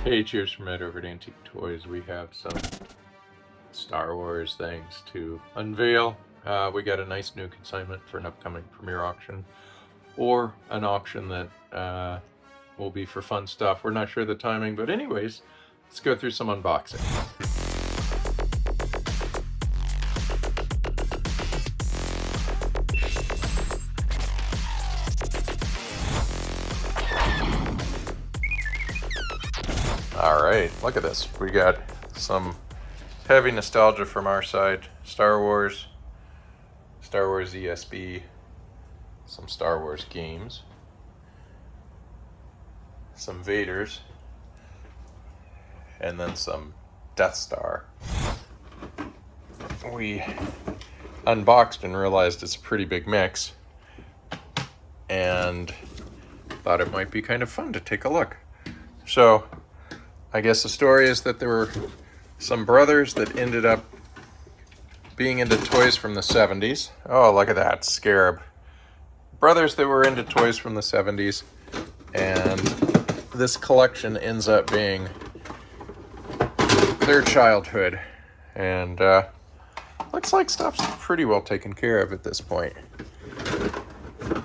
Hey, cheers from Ed over at Antique Toys. We have some Star Wars things to unveil. We got a nice new consignment for an upcoming premiere auction, or an auction that will be for fun stuff. We're not sure the timing, but anyways, let's go through some unboxing. Alright, look at this. We got some heavy nostalgia from our side. Star Wars ESB, some Star Wars games, some Vaders, and then some Death Star. We unboxed and realized it's a pretty big mix, and thought it might be kind of fun to take a look. So I guess the story is that there were some brothers that ended up being into toys from the 70s. Oh, look at that scarab. Brothers that were into toys from the 70s, and this collection ends up being their childhood. And looks like stuff's pretty well taken care of at this point.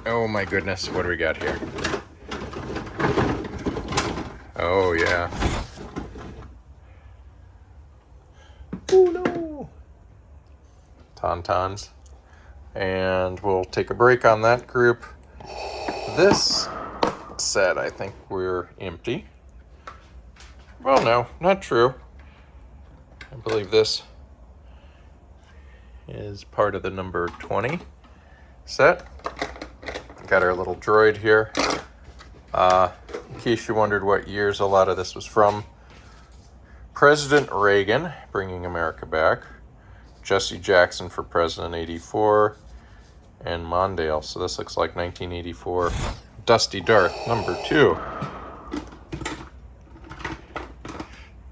Oh my goodness, what do we got here? Oh yeah. Oh no! Tauntauns. And we'll take a break on that group. This set, I think we're empty. Well, no, not true. I believe this is part of the number 20 set. Got our little droid here. In case you wondered what years a lot of this was from, President Reagan, bringing America back. Jesse Jackson for President 84. And Mondale, so this looks like 1984. Dusty Darth, number 2.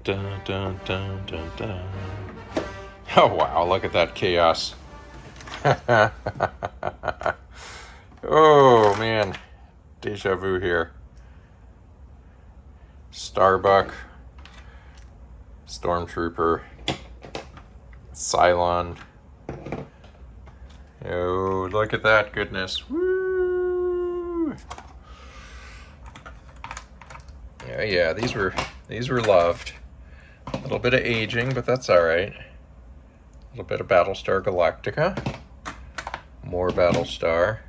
Dun, dun, dun, dun, dun. Oh wow, look at that chaos. Oh man, deja vu here. Starbuck, Stormtrooper, Cylon. Oh, look at that goodness. Woo! Yeah, these were loved. A little bit of aging, but that's all right. A little bit of Battlestar Galactica. More Battlestar.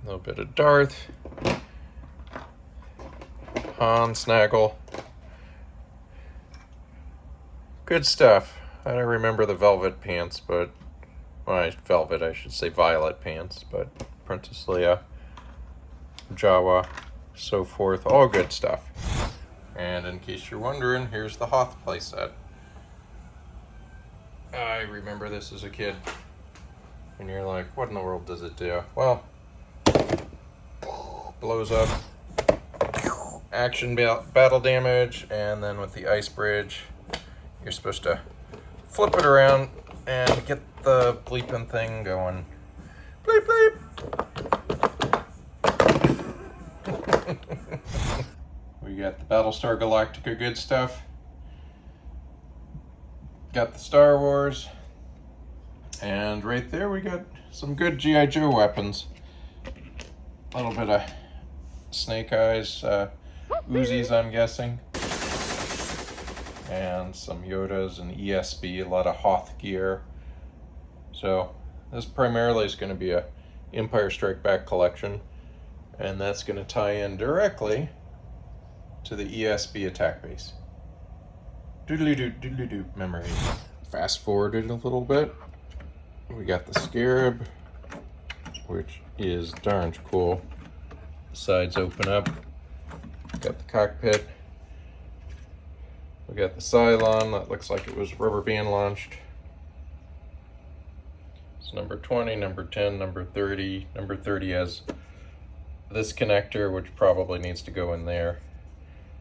A little bit of Darth. Han, Snaggle. Good stuff. I don't remember the velvet pants, but... well, velvet, I should say violet pants, but Princess Leia, Jawa, so forth. All good stuff. And in case you're wondering, here's the Hoth playset. I remember this as a kid. And you're like, what in the world does it do? Well, blows up. Action battle damage, and then with the ice bridge, you're supposed to flip it around and get the bleeping thing going. Bleep, bleep. We got the Battlestar Galactica good stuff. Got the Star Wars. And right there we got some good G.I. Joe weapons. A little bit of Snake Eyes, Uzis, I'm guessing. And some Yodas and ESB, a lot of Hoth gear. So this primarily is going to be a Empire Strike Back collection, and that's going to tie in directly to the ESB attack base. Doodly-doo, doodly-doo, memories. Fast forwarded a little bit. We got the Scarab, which is darn cool. The sides open up. Got the cockpit. We got the Cylon, that looks like it was rubber band launched. It's number 20, number 10, number 30. Number 30 has this connector, which probably needs to go in there.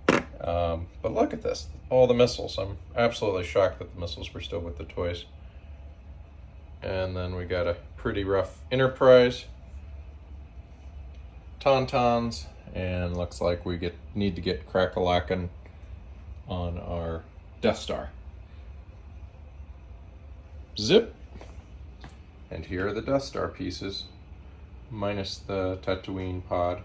But look at this, all the missiles. I'm absolutely shocked that the missiles were still with the toys. And then we got a pretty rough Enterprise. tauntauns, and looks like we need to get crack-a-lackin' on our Death Star. Zip! And here are the Death Star pieces, minus the Tatooine pod.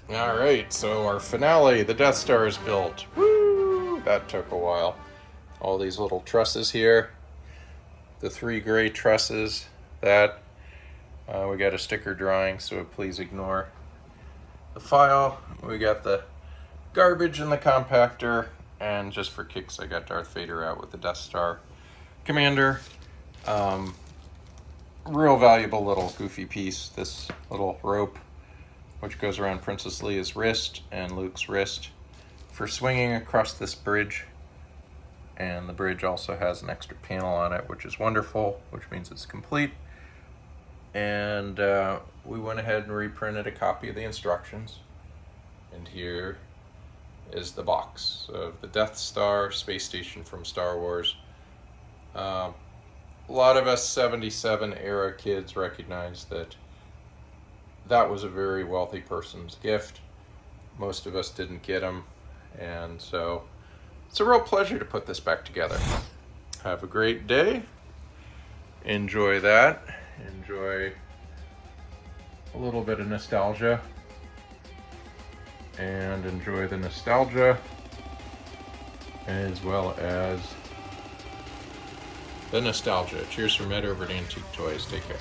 Alright, so our finale, the Death Star is built. Woo! That took a while. All these little trusses here. The 3 gray trusses. That. We got a sticker drawing, so please ignore the file. We got the garbage in the compactor. And just for kicks, I got Darth Vader out with the Death Star Commander. Real valuable little goofy piece. This little rope, which goes around Princess Leia's wrist and Luke's wrist for swinging across this bridge. And the bridge also has an extra panel on it, which is wonderful, which means it's complete. And we went ahead and reprinted a copy of the instructions. And here is the box of the Death Star space station from Star Wars. A lot of us 77 era kids recognize that that was a very wealthy person's gift. Most of us didn't get them, and so it's a real pleasure to put this back together. Have a great day. Enjoy that. Enjoy a little bit of nostalgia. And enjoy the nostalgia as well as the nostalgia. Cheers from Ed over at Antique Toys. Take care.